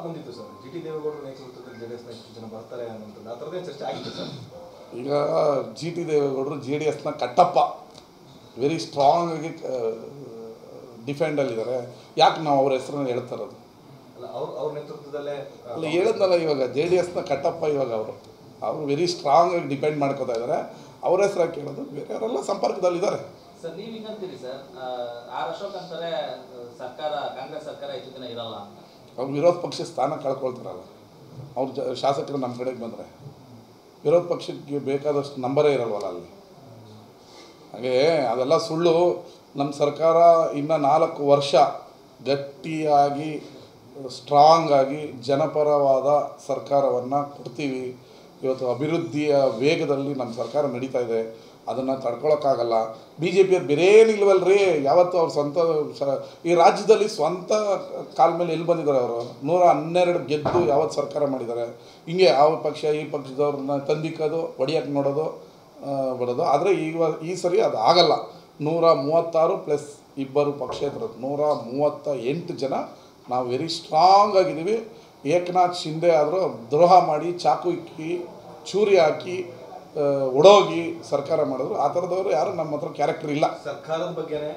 Talk ಬಂದಿತ್ತು sir, G T ದೇವೇಗೌಡರ ನೇತೃತ್ವದಲ್ಲಿ ಜೆಡಿಎಸ್ ನ ಎಷ್ಟು ಜನ ಬರ್ತಾರೆ ಅನ್ನೋಂಥದ್ದು ಆ ಥರದೇ ಚರ್ಚೆ ಆಗಿತ್ತು ಸರ್. ಈಗ ಜಿ ಟಿ ದೇವೇಗೌಡರು JDS ನ ಕಟ್ಟಪ್ಪ ವೆರಿ ಸ್ಟ್ರಾಂಗ್ ಆಗಿ ಡಿಫೆಂಡಲ್ಲಿದ್ದಾರೆ. ಯಾಕೆ ನಾವು ಅವ್ರ ಹೆಸರನ್ನು ಹೇಳ್ತಾ ಇರೋದು? ಅಲ್ಲ, ಅವ್ರ ನೇತೃತ್ವದಲ್ಲೇ ಅಲ್ಲ, ಹೇಳಿದ್ನಲ್ಲ ಇವಾಗ JDS ನ ಕಟ್ಟಪ್ಪ. ಇವಾಗ ಅವರು ವೆರಿ ಸ್ಟ್ರಾಂಗ್ ಆಗಿ ಡಿಪೆಂಡ್ ಮಾಡ್ಕೋತಾ ಇದ್ದಾರೆ. ಅವ್ರ ಹೆಸರು ಕೇಳೋದು, ಬೇರೆಯವರೆಲ್ಲ ಸಂಪರ್ಕದಲ್ಲಿದ್ದಾರೆ. ಸರ್, ನೀವು ಹಿಂಗಂತೀರಿ ಸರ್, ಆರ್ ಅಶೋಕ್ ಅಂತಾರೆ ಸರ್ಕಾರ, ಕಾಂಗ್ರೆಸ್ ಸರ್ಕಾರ ಹೆಚ್ಚು ದಿನ ಇರಲ್ಲ ಅಂತ. ಅವ್ರು ವಿರೋಧ ಪಕ್ಷ ಸ್ಥಾನ ಕಳ್ಕೊಳ್ತಾರಲ್ಲ, ಅವ್ರ ಶಾಸಕರು ನಮ್ಮ ಕಡೆಗೆ ಬಂದರೆ ವಿರೋಧ ಪಕ್ಷಕ್ಕೆ ಬೇಕಾದಷ್ಟು ನಂಬರೇ ಇರಲ್ವಲ್ಲ ಅಲ್ಲಿ. ಹಾಗೆ ಅದೆಲ್ಲ ಸುಳ್ಳು. ನಮ್ಮ ಸರ್ಕಾರ ಇನ್ನು 4 ವರ್ಷ ಗಟ್ಟಿಯಾಗಿ ಸ್ಟ್ರಾಂಗ್ ಆಗಿ ಜನಪರವಾದ ಸರ್ಕಾರವನ್ನು ಕೊಡ್ತೀವಿ. ಇವತ್ತು ಅಭಿವೃದ್ಧಿಯ ವೇಗದಲ್ಲಿ ನಮ್ಮ ಸರ್ಕಾರ ನಡೀತಾ ಇದೆ. ಅದನ್ನು ತಡ್ಕೊಳಕ್ಕಾಗಲ್ಲ. BJP ಅವ್ರು ಬೇರೇನಿಲ್ವಲ್ರಿ. ಯಾವತ್ತು ಅವ್ರ ಸ್ವಂತ ಈ ರಾಜ್ಯದಲ್ಲಿ ಸ್ವಂತ ಕಾಲ ಮೇಲೆ ಎಲ್ಲಿ ಬಂದಿದ್ದಾರೆ? ಅವರು 112 ಗೆದ್ದು ಯಾವತ್ತು ಸರ್ಕಾರ ಮಾಡಿದ್ದಾರೆ? ಹಿಂಗೆ ಯಾವ ಪಕ್ಷ ಈ ಪಕ್ಷದವ್ರನ್ನ ತಂದಿಕ್ಕೋದು, ಹೊಡಿಯೋಕ್ಕೆ ನೋಡೋದು, ಬಿಡೋದು. ಆದರೆ ಈ ಸರಿ ಅದು ಆಗಲ್ಲ. 136 ಪ್ಲಸ್ 2 ಪಕ್ಷೇತರರು 138 ಜನ ನಾವು ವೆರಿ ಸ್ಟ್ರಾಂಗ್ ಆಗಿದ್ದೀವಿ. ಏಕನಾಥ್ ಶಿಂದೆ ಆದರೂ ದ್ರೋಹ ಮಾಡಿ ಚಾಕು ಇಕ್ಕಿ ಚೂರಿ ಹಾಕಿ ಒಡೋಗಿ ಸರ್ಕಾರ ಮಾಡಿದ್ರು. ಆ ಥರದವರು ಯಾರು ನಮ್ಮ ಹತ್ರ ಕ್ಯಾರೆಕ್ಟರ್ ಇಲ್ಲ. ಸರ್ಕಾರದ ಬಗ್ಗೆನೇ